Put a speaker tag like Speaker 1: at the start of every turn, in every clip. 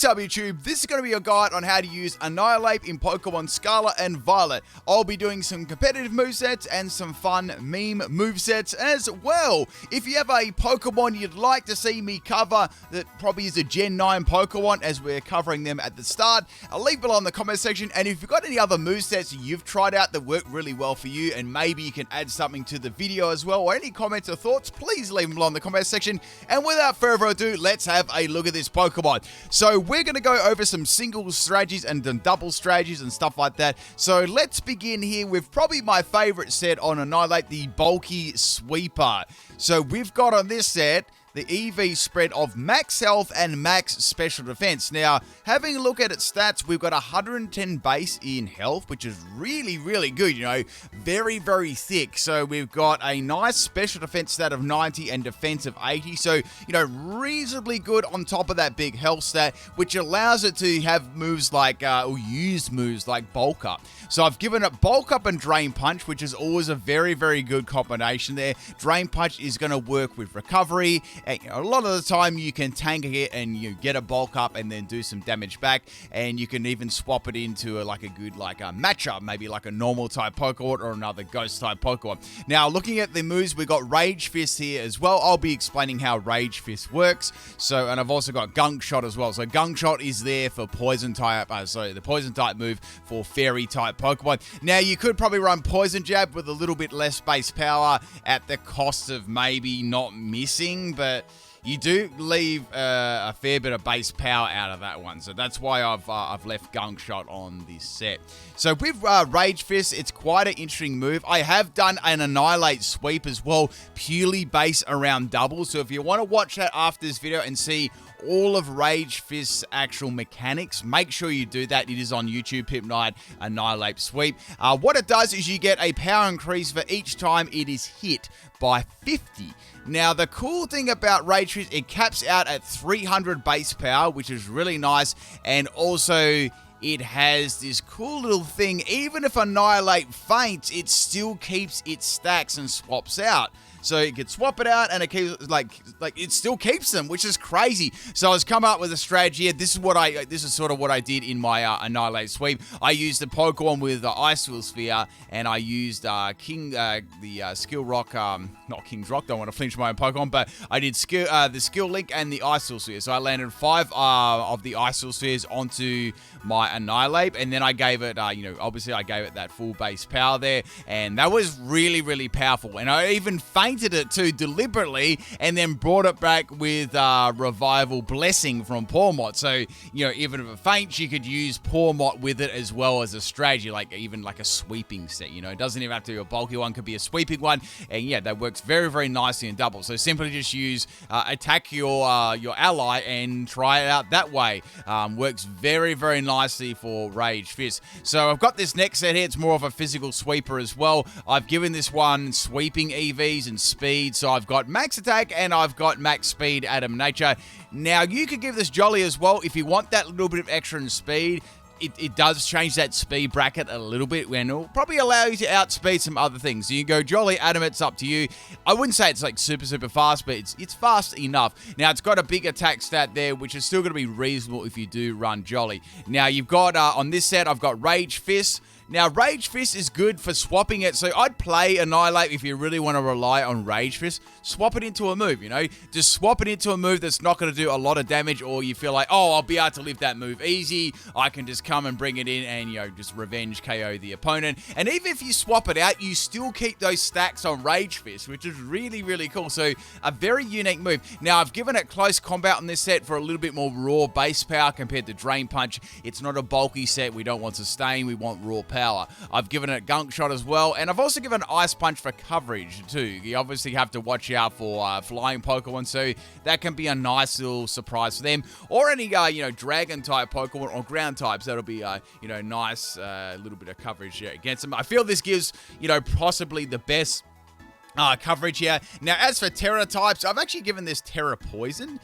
Speaker 1: What's up, YouTube? This is going to be a guide on how to use Annihilape in Pokemon Scarlet and Violet. I'll be doing some competitive movesets and some fun meme movesets as well. If you have a Pokemon you'd like to see me cover that probably is a Gen 9 Pokemon, as we're covering them at the start, leave below in the comment section. And if you've got any other movesets you've tried out that work really well for you, and maybe you can add something to the video as well, or any comments or thoughts, please leave them below in the comment section. And without further ado, let's have a look at this Pokemon. So we're going to go over some single strategies and then double strategies and stuff like that. So let's begin here with probably my favorite set on Annihilape, the bulky sweeper. So we've got on this set the EV spread of max health and max special defense. Now, having a look at its stats, we've got 110 base in health, which is really, really good, you know, very, very thick. So we've got a nice special defense stat of 90 and defense of 80. So, you know, reasonably good on top of that big health stat, which allows it to have moves like, or use moves like Bulk Up. So I've given it Bulk Up and Drain Punch, which is always a very, very good combination there. Drain Punch is going to work with recovery. And, you know, a lot of the time you can tank it and you get a Bulk Up and then do some damage back, and you can even swap it into a good matchup, maybe like a normal type Pokemon or another ghost type Pokemon. Now, looking at the moves, we got Rage Fist here as well. I'll be explaining how Rage Fist works. So, and I've also got Gunk Shot as well. So Gunk Shot is there for poison type, the poison type move for fairy type Pokemon. Now, you could probably run Poison Jab with a little bit less base power at the cost of maybe not missing, but you do leave a fair bit of base power out of that one. So that's why I've left Gunk Shot on this set. So with Rage Fist, it's quite an interesting move. I have done an Annihilate Sweep as well, purely based around double. So if you want to watch that after this video and see all of Rage Fist's actual mechanics, make sure you do that. It is on YouTube, Hypnite Annihilape Sweep. What it does is you get a power increase for each time it is hit by 50. Now, the cool thing about Rage Fist, it caps out at 300 base power, which is really nice, and also it has this cool little thing. Even if Annihilape faints, it still keeps its stacks and swaps out. So you can swap it out, and it keeps it still keeps them, which is crazy. So I was coming up with a strategy. This is sort of what I did in my Annihilape Sweep. I used the Pokemon with the Ice Wheel Sphere, and I used Skill Rock, not King's Rock. Don't want to flinch my own Pokemon, but I did the Skill Link and the Ice Wheel Sphere. So I landed 5 of the Ice Wheel Spheres onto my Annihilape, and then I gave it, obviously I gave it that full base power there, and that was really, really powerful. And I even fainted it too deliberately, and then brought it back with Revival Blessing from Pawmot. So, you know, even if it faints, you could use Pawmot with it as well as a strategy, even like a sweeping set. You know, it doesn't even have to be a bulky one, could be a sweeping one, and yeah, that works very, very nicely in double. So simply just use attack your ally and try it out that way. Works very, very nicely for Rage Fist. So I've got this next set here. It's more of a physical sweeper as well. I've given this one sweeping EVs and speed. So I've got max attack and I've got max speed, Adam Nature. Now, you could give this Jolly as well if you want that little bit of extra in speed. It does change that speed bracket a little bit, and it'll probably allow you to outspeed some other things. So you can go Jolly, Adam, it's up to you. I wouldn't say it's like super, super fast, but it's fast enough. Now, it's got a big attack stat there, which is still going to be reasonable if you do run Jolly. Now, you've got, on this set, I've got Rage Fist. Now, Rage Fist is good for swapping it, so I'd play Annihilape if you really want to rely on Rage Fist. Swap it into a move, you know? Just swap it into a move that's not going to do a lot of damage, or you feel like, oh, I'll be able to lift that move easy. I can just come and bring it in and, you know, just revenge KO the opponent. And even if you swap it out, you still keep those stacks on Rage Fist, which is really, really cool. So, a very unique move. Now, I've given it close combat on this set for a little bit more raw base power compared to Drain Punch. It's not a bulky set. We don't want sustain. We want raw power. I've given it Gunk Shot as well, and I've also given Ice Punch for coverage too. You obviously have to watch out for flying Pokemon, so that can be a nice little surprise for them. Or any Dragon type Pokemon or ground types, that'll be nice little bit of coverage against them. I feel this gives possibly the best coverage here. Now, as for Terra types, I've actually given this Terra Poison.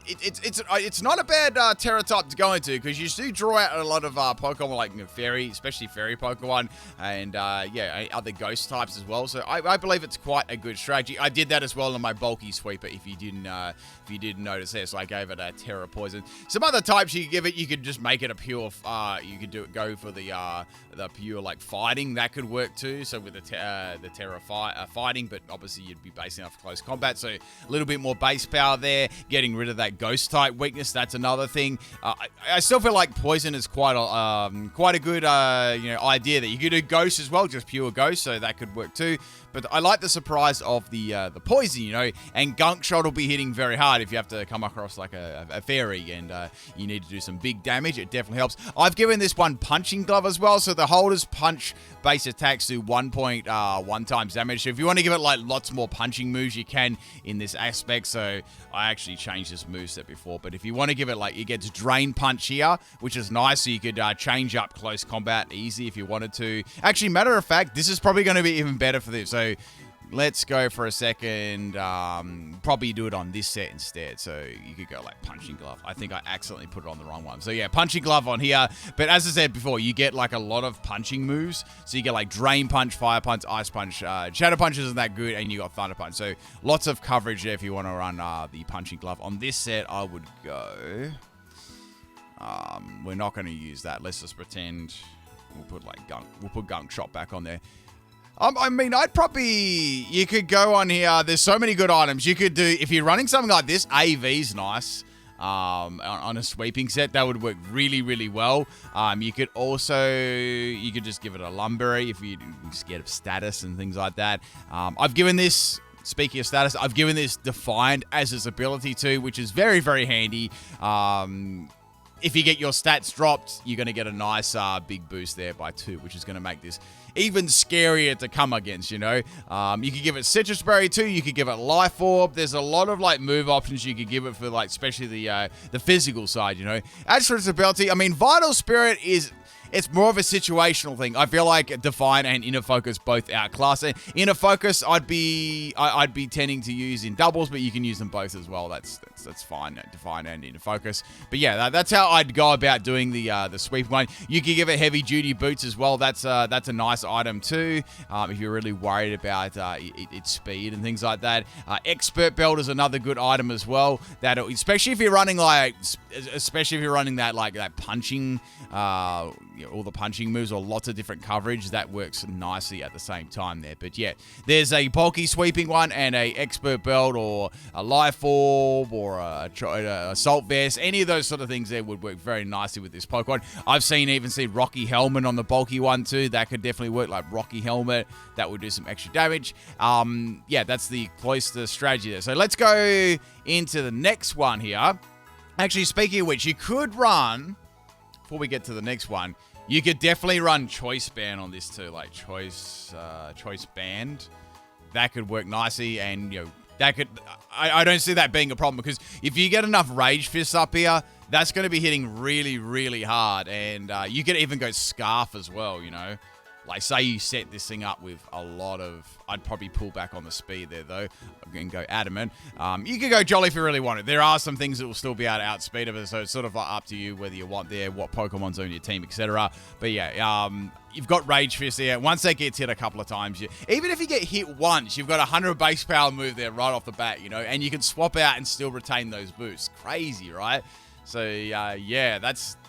Speaker 1: It's not a bad Terra type to go into, because you do draw out a lot of Pokemon like Fairy, especially Fairy Pokemon, and other Ghost types as well. So I believe it's quite a good strategy. I did that as well on my bulky sweeper, if you didn't notice there. So I gave it a Terra Poison. Some other types you could give it, you could just make it a pure. You could go for the pure like fighting. That could work too. So with the Terra fighting, but obviously you'd be basing off close combat, so a little bit more base power there. Getting rid of that ghost type weakness, that's another thing. I still feel like poison is quite a good idea that you could do ghost as well, just pure ghost, so that could work too. But I like the surprise of the poison, and Gunk Shot will be hitting very hard if you have to come across like a fairy and you need to do some big damage. It definitely helps. I've given this one Punching Glove as well, so the holders punch base attacks do 1.1 times damage. So if you want to give it like lots more punching moves, you can in this aspect. So I actually changed this moveset before, but if you want to give it like, it gets Drain Punch here, which is nice, so you could change up close combat easy if you wanted to. Actually, matter of fact, this is probably going to be even better for this. So let's go for a second. Probably do it on this set instead. So you could go like Punching Glove. I think I accidentally put it on the wrong one. So yeah, Punching Glove on here. But as I said before, you get like a lot of punching moves. So you get like Drain Punch, Fire Punch, Ice Punch. Shadow Punch isn't that good, and you got Thunder Punch. So lots of coverage there if you want to run the Punching Glove. On this set, I would go. We're not going to use that. Let's just pretend we'll put like We'll put Gunk Shot back on there. I mean, you could go on here. There's so many good items. You could do, if you're running something like this, AV's nice. On a sweeping set, that would work really, really well. You could just give it a Lumberry if you're scared of status and things like that. I've given this, speaking of status, I've given this Defiant as its ability too, which is very, very handy. If you get your stats dropped, you're going to get a nice big boost there by 2, which is going to make this even scarier to come against, You could give it Citrus Berry too. You could give it Life Orb. There's a lot of like move options you could give it for like, especially the physical side, As for its ability, I mean, Vital Spirit it's more of a situational thing. I feel like Defiant and Inner Focus both outclass it. Inner Focus, I'd be tending to use in doubles, but you can use them both as well. That's fine. Defiant and Inner Focus. But yeah, that's how I'd go about doing the sweep one. You could give it Heavy Duty Boots as well. That's a nice item too. If you're really worried about its speed and things like that. Expert Belt is another good item as well. That especially if you're running that punching. All the punching moves or lots of different coverage, that works nicely at the same time there. But yeah, there's a bulky sweeping one and a Expert Belt or a Life Orb or a Assault Vest. Any of those sort of things there would work very nicely with this Pokemon. I've even seen Rocky Helmet on the bulky one too. That could definitely work, like Rocky Helmet. That would do some extra damage. Yeah, that's the cloister strategy there. So let's go into the next one here. Actually, speaking of which, you could run, before we get to the next one, you could definitely run Choice Band on this too, like Choice Band. That could work nicely, and that could. I don't see that being a problem, because if you get enough Rage Fists up here, that's going to be hitting really, really hard, and you could even go Scarf as well. Like, say you set this thing up with a lot of... I'd probably pull back on the speed there, though, and go Adamant. You could go Jolly if you really want it. There are some things that will still be able to outspeed it, so it's sort of up to you whether you want what Pokemon's on your team, etc. But yeah, you've got Rage Fist there. Once that gets hit a couple of times, even if you get hit once, you've got 100 base power move there right off the bat, and you can swap out and still retain those boosts. Crazy, right? So, yeah,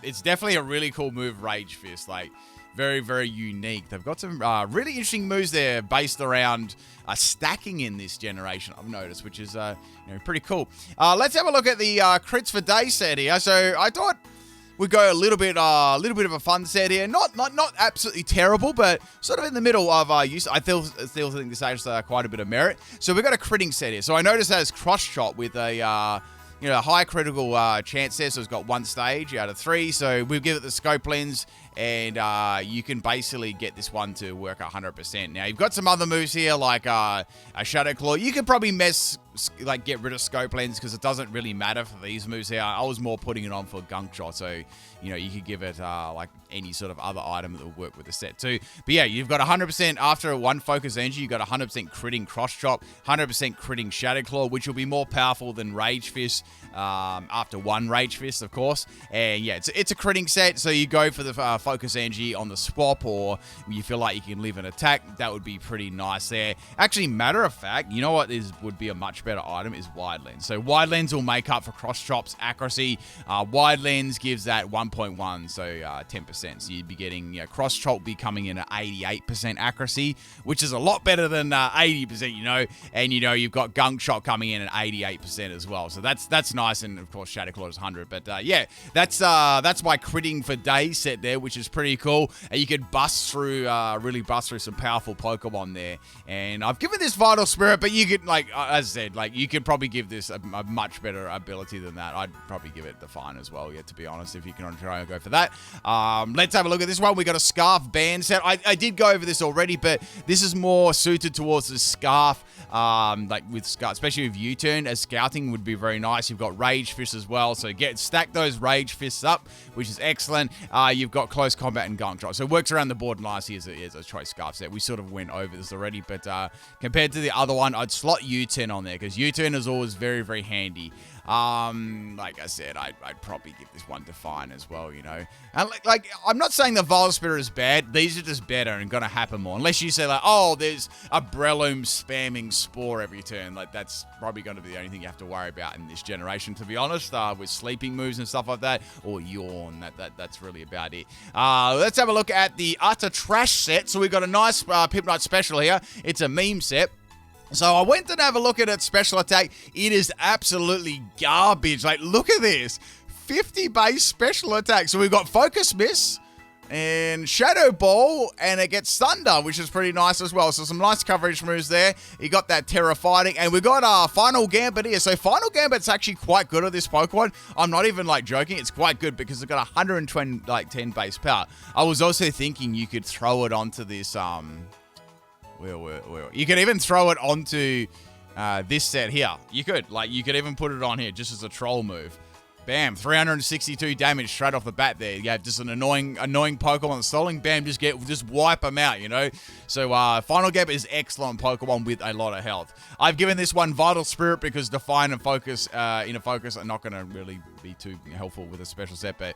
Speaker 1: it's definitely a really cool move, Rage Fist. Like... very, very unique. They've got some really interesting moves there based around stacking in this generation, I've noticed, which is pretty cool. Let's have a look at the crits for day set here. So I thought we'd go a little bit of a fun set here. Not absolutely terrible, but sort of in the middle of use. I still think this has quite a bit of merit. So we've got a critting set here. So I noticed that it's Crush Shot with a high critical chance there, so it's got 1 stage out of 3. So we'll give it the Scope Lens, and you can basically get this one to work 100%. Now, you've got some other moves here, like a Shadow Claw. You could probably mess like get rid of scope lens because it doesn't really matter for these moves here. I was more putting it on for gunk shot, so you know you could give it like any sort of other item that will work with the set too. But yeah, you've got 100% after one focus energy, you've got 100% critting cross chop, 100% critting shadow claw, which will be more powerful than Rage Fist after one Rage Fist, of course. And yeah, it's a critting set, so you go for the focus energy on the swap, or you feel like you can live an attack. That would be pretty nice there. Actually, matter of fact, you know what would be a much better item is wide lens. So wide lens will make up for cross chop's accuracy. Wide lens gives that 1.1, so 10%. So you'd be getting, you know, cross chop be coming in at 88% accuracy, which is a lot better than 80%, you know. And you know you've got gunk shot coming in at 88% as well. So that's nice, and of course Shadow Claw is 100. But yeah, that's my critting for days set there, which is pretty cool. And you could bust through, really bust through some powerful Pokemon there. And I've given this Vital Spirit, but you could, like, as I said, like, you could probably give this a much better ability than that. I'd probably give it Define as well, yeah, to be honest, if you can try and go for that. Let's have a look at this one. We got a Scarf Band set. I did go over this already, but this is more suited towards the Scarf, like with Scarf, especially with U-turn, as scouting would be very nice. You've got Rage Fist as well, so stack those Rage Fists up, which is excellent. You've got Close Combat and Gunk Shot, so it works around the board nicely as a choice Scarf set. We sort of went over this already, but compared to the other one, I'd slot U-turn on there, because U-turn is always very, very handy. Like I said, I'd probably give this one Define as well, you know. And like I'm not saying the Vital Spirit is bad. These are just better and gonna happen more. Unless you say like, oh, there's a Breloom spamming Spore every turn. Like that's probably going to be the only thing you have to worry about in this generation, to be honest. With sleeping moves and stuff like that, or Yawn. That's really about it. Let's have a look at the Utter Trash set. So we've got a nice Pipnite special here. It's a meme set. So I went to have a look at its special attack. It is absolutely garbage. Like, look at this. 50 base special attack. So we've got Focus Miss and Shadow Ball, and it gets Thunder, which is pretty nice as well. So some nice coverage moves there. You got that Terra Fighting, and we got Final Gambit here. So Final Gambit's actually quite good at this Pokemon. I'm not even like joking. It's quite good because it's got 120 like 10 base power. I was also thinking you could throw it onto this you could even throw it onto this set here. You could even put it on here just as a troll move. Bam, 362 damage straight off the bat there. You have just an annoying Pokemon stalling. Bam, just wipe them out, you know. So Final Gambit is excellent Pokemon with a lot of health. I've given this one Vital Spirit because Define and Focus, Inner Focus are not going to really be too helpful with a special set, but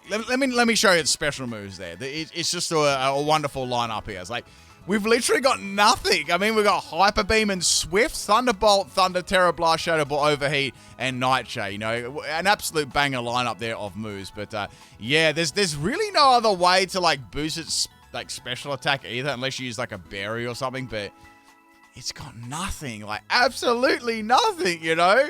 Speaker 1: let me show you its special moves there. It's just a wonderful lineup here. It's like, we've literally got nothing. I mean, we've got Hyper Beam and Swift, Thunderbolt, Thunder, Terra Blast, Shadow Ball, Overheat, and Nightshade. You know, an absolute banger lineup there of moves. But yeah, there's really no other way to like boost its like special attack either, unless you use like a berry or something. But it's got nothing, like absolutely nothing. You know.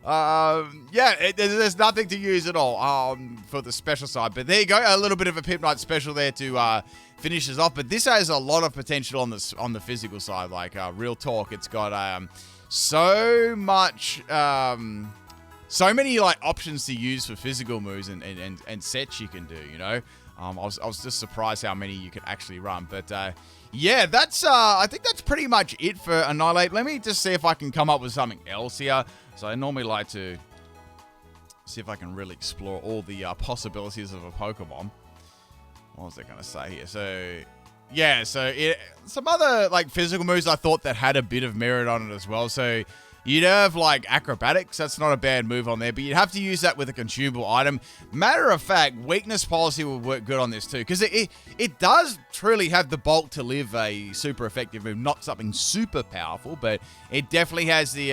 Speaker 1: Yeah, there's nothing to use at all for the special side. But there you go, a little bit of a Pipnite special there to finish us off. But this has a lot of potential on the physical side. Like real talk, it's got so much, so many like options to use for physical moves and sets you can do. You know, I was just surprised how many you could actually run. But yeah, I think that's pretty much it for Annihilape. Let me just see if I can come up with something else here. So I normally like to see if I can really explore all the possibilities of a Pokemon. What was I going to say here? So, yeah, some other like physical moves I thought that had a bit of merit on it as well. So you'd have like Acrobatics. That's not a bad move on there, but you'd have to use that with a consumable item. Matter of fact, Weakness Policy will work good on this too, because it does truly have the bulk to live a super effective move. Not something super powerful, but it definitely has the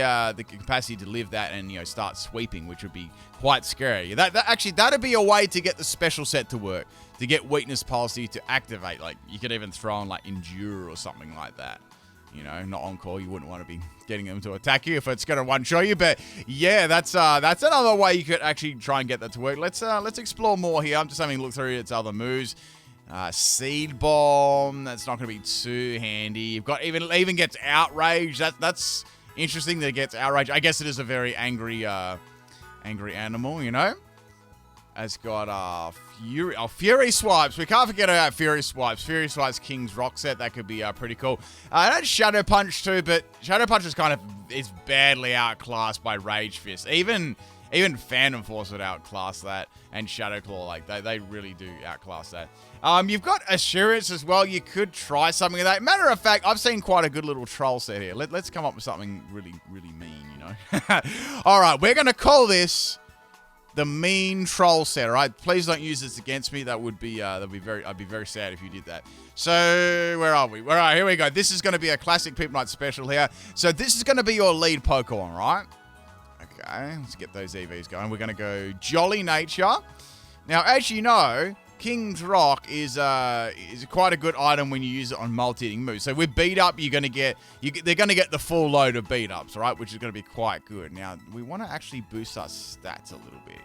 Speaker 1: capacity to live that and, you know, start sweeping, which would be quite scary. That'd be a way to get the special set to work, to get Weakness Policy to activate. Like you could even throw on like Endure or something like that. You know, not on call. You wouldn't want to be getting them to attack you if it's going to one-shot you. But yeah, that's another way you could actually try and get that to work. Let's explore more here. I'm just having a look through its other moves. Seed Bomb. That's not going to be too handy. You've got even gets Outrage. That's interesting that it gets Outrage. I guess it is a very angry animal. You know. has got Fury Swipes. We can't forget about Fury Swipes. Fury Swipes King's Rock set. That could be pretty cool. That's Shadow Punch too, but Shadow Punch is badly outclassed by Rage Fist. Even Phantom Force would outclass that, and Shadow Claw, like they really do outclass that. You've got Assurance as well. You could try something of that. Matter of fact, I've seen quite a good little troll set here. Let's come up with something really, really mean, you know. All right, we're gonna call this the mean troll set. All right, please don't use this against me. I'd be very sad if you did that. So where are we? All right, here we go. This is going to be a classic People Night special here. So this is going to be your lead Pokemon, right? Okay, let's get those EVs going. We're going to go Jolly Nature. Now, as you know, King's Rock is quite a good item when you use it on multi-hitting moves. So with beat up, they're going to get the full load of beat ups, right? Which is going to be quite good. Now we want to actually boost our stats a little bit.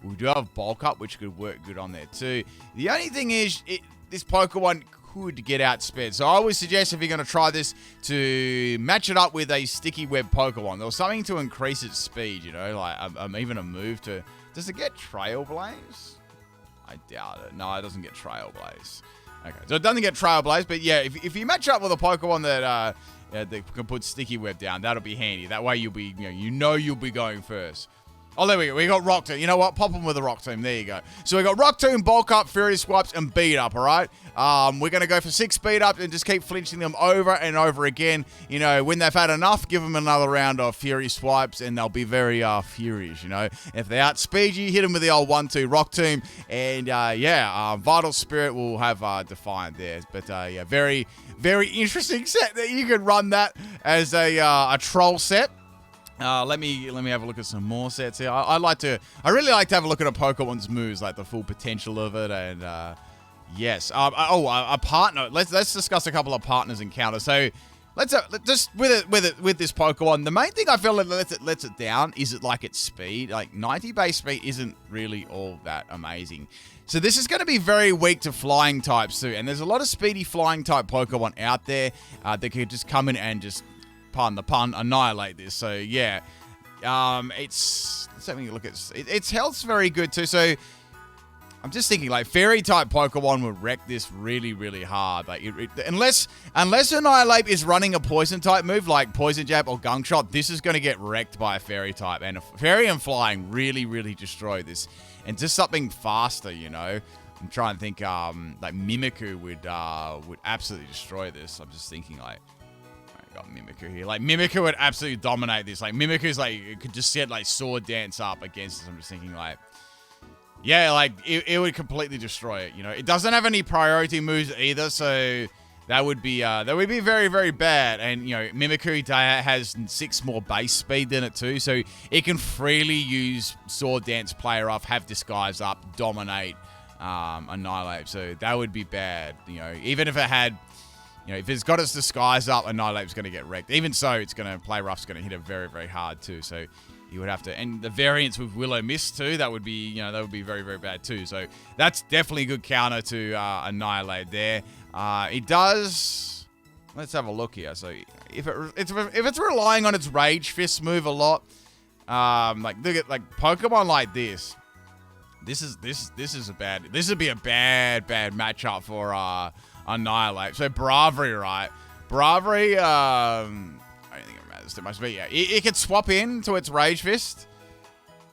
Speaker 1: We do have bulk up, which could work good on there too. The only thing is, this Pokemon could get outsped. So I would suggest if you're going to try this to match it up with a sticky web Pokemon. There was something to increase its speed, you know, like even a move to. Does it get Trailblaze? I doubt it. No, it doesn't get Trailblaze. Okay, so it doesn't get Trailblaze, but yeah, if you match up with a Pokemon that can put Sticky Web down, that'll be handy. That way you'll be, you'll be going first. Oh, there we go. We got Rock Tomb. You know what? Pop them with a Rock Tomb. There you go. So we got Rock Tomb, Bulk Up, Fury Swipes, and Beat Up, all right? We're going to go for 6 Beat Up and just keep flinching them over and over again. You know, when they've had enough, give them another round of Fury Swipes, and they'll be very furious, you know? If they outspeed you, hit them with the old 1-2 Rock Tomb, and Vital Spirit will have Defiant there. But yeah, very, very interesting set that you could run that as a troll set. Let me have a look at some more sets here. I really like to have a look at a Pokemon's moves, like the full potential of it, and yes. A partner. Let's discuss a couple of partners encounters. So let's just with this Pokemon. The main thing I feel that lets it down is its speed. Like 90 base speed isn't really all that amazing. So this is going to be very weak to flying types too, and there's a lot of speedy flying type Pokemon out there that could just come in and just, pardon the pun, annihilate this. So yeah, let's have a look at its health's very good too. So I'm just thinking like fairy type Pokemon would wreck this really, really hard. Like unless Annihilape is running a poison type move like Poison Jab or Gunk Shot, this is going to get wrecked by a fairy type, and fairy and flying really, really destroy this. And just something faster, you know. I'm trying to think like Mimikyu would absolutely destroy this. I'm just thinking like, got Mimikyu here. Like, Mimikyu would absolutely dominate this. Like, Mimikyu's like, it could just set like Sword Dance up against this. I'm just thinking like, yeah, like, it would completely destroy it, you know. It doesn't have any priority moves either, so that would be very, very bad. And, you know, Mimikyu has 6 more base speed than it too, so it can freely use Sword Dance, player off, have Disguise up, dominate, Annihilape. So that would be bad, you know. Even if it had, you know, if it's got its Disguise up, Annihilape's going to get wrecked. Even so, Play Rough's going to hit it very, very hard too. So you would have to, and the variants with Willow Mist too, that would be, you know, that would be very, very bad too. So that's definitely a good counter to Annihilape there. It does. Let's have a look here. So if it's relying on its Rage Fist move a lot, like look at like Pokemon like this. This would be a bad matchup for Annihilape. So Bravery, right? Bravery, I don't think it matters too much, but yeah, it can swap in to its Rage Fist,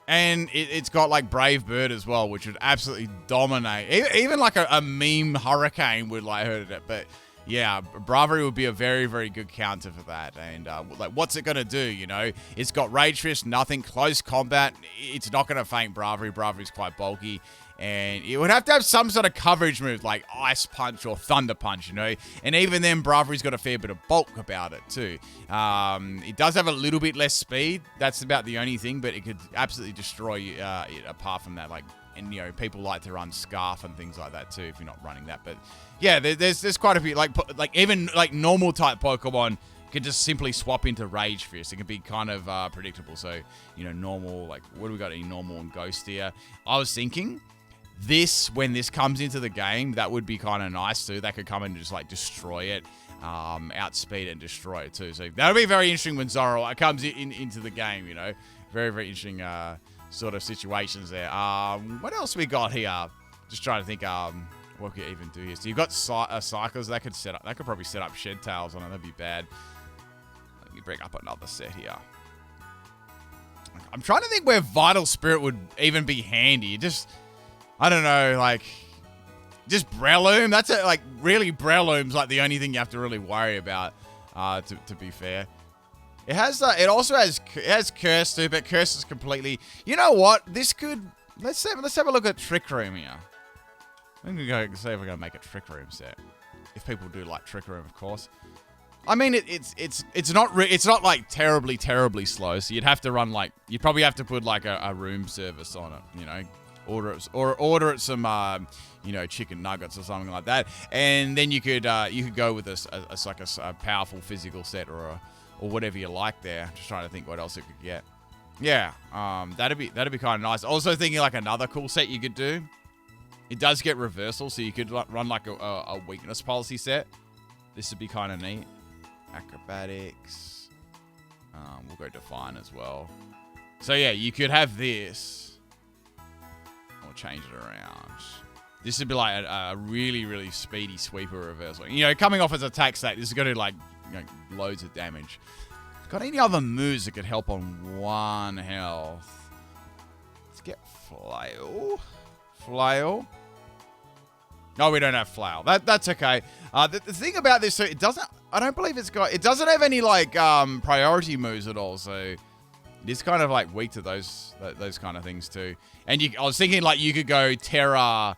Speaker 1: and it's got like Brave Bird as well, which would absolutely dominate. Even like a meme Hurricane would like hurt it, but yeah, Bravery would be a very, very good counter for that. And like, what's it gonna do? You know, it's got Rage Fist, nothing, close combat. It's not gonna faint Bravery. Bravery's quite bulky. And it would have to have some sort of coverage move like Ice Punch or Thunder Punch, you know. And even then, Bravery's got a fair bit of bulk about it too. It does have a little bit less speed. That's about the only thing, but it could absolutely destroy it apart from that. Like, and, you know, people like to run Scarf and things like that too if you're not running that. But yeah, there's quite a few, like even like normal type Pokemon could just simply swap into Rage Fist. It can be kind of predictable. So, you know, normal, like, what do we got in normal and Ghost here? I was thinking, when this comes into the game, that would be kind of nice too. That could come and just like destroy it, outspeed it and destroy it too. So that would be very interesting when Zoroark comes into the game, you know. Very, very interesting sort of situations there. What else we got here? Just trying to think. What could you even do here? So you've got cycles that could set up. That could probably set up shed tails on it. That'd be bad. Let me bring up another set here. I'm trying to think where Vital Spirit would even be handy. Just, I don't know, like, just Breloom. That's it. Like, really, Breloom's like the only thing you have to really worry about. To be fair, it has. It also has. It has Curse too, but Curse is completely. You know what? This could. Let's have a look at Trick Room here. I'm gonna go see if we're gonna make a Trick Room set. If people do like Trick Room, of course. I mean, it's not like terribly slow. So you'd have to run like you'd probably have to put like a room service on it. You know, order it some you know, chicken nuggets or something like that, and then you could go with a powerful physical set or whatever you like there. Just trying to think what else it could get. Yeah, that'd be kind of nice. Also thinking like another cool set you could do. It does get reversal, so you could run like a weakness policy set. This would be kind of neat. Acrobatics. We'll go Define as well. So yeah, you could have this. Or change it around. This would be like a really speedy sweeper reversal. You know, coming off as attack state, this is going to like, you know, loads of damage. Got any other moves that could help on 1 health? Let's get Flail. Flail. No, we don't have Flail. That's okay. The thing about this, so it doesn't. I don't believe it's got. It doesn't have any like priority moves at all. So it is kind of like weak to those kind of things too. And I was thinking like you could go Terra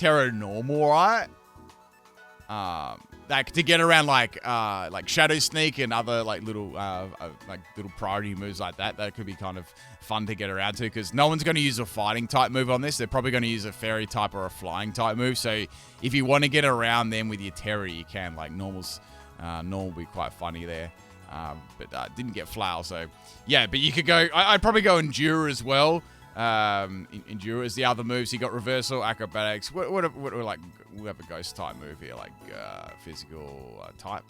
Speaker 1: normal, right? Like to get around like Shadow Sneak and other like little priority moves like that. That could be kind of fun to get around to because no one's going to use a fighting type move on this. They're probably going to use a fairy type or a flying type move. So if you want to get around them with your Terra, you can. Like normal will be quite funny there. But didn't get Flail, so yeah. But you could go. I'd probably go Endure as well. Endure is the other moves. You got Reversal, Acrobatics. What like we have a Ghost type move here, like physical type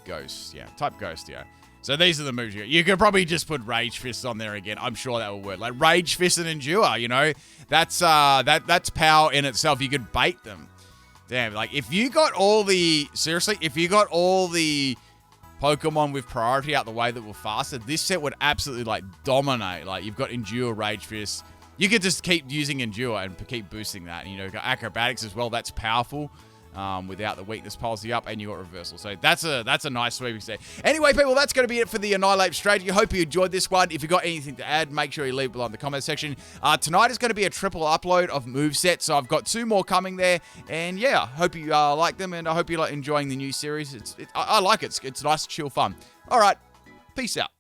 Speaker 1: Ghost. Yeah, type Ghost. Yeah. So these are the moves you could probably just put Rage Fist on there again. I'm sure that will work. Like Rage Fist and Endure. You know, that's power in itself. You could bait them. Damn. Like if you got all the Pokemon with priority out the way that were faster, this set would absolutely like dominate. Like you've got Endure, Rage Fist. You could just keep using Endure and keep boosting that. And, you know, got Acrobatics as well. That's powerful without the weakness policy up, and you got Reversal. So that's a nice sweeping set. Anyway, people, that's going to be it for the Annihilape strategy. Hope you enjoyed this one. If you got anything to add, make sure you leave it below in the comment section. Tonight is going to be a triple upload of movesets, so I've got 2 more coming there. And yeah, hope you like them, and I hope you like enjoying the new series. I like it. It's nice, chill fun. All right, peace out.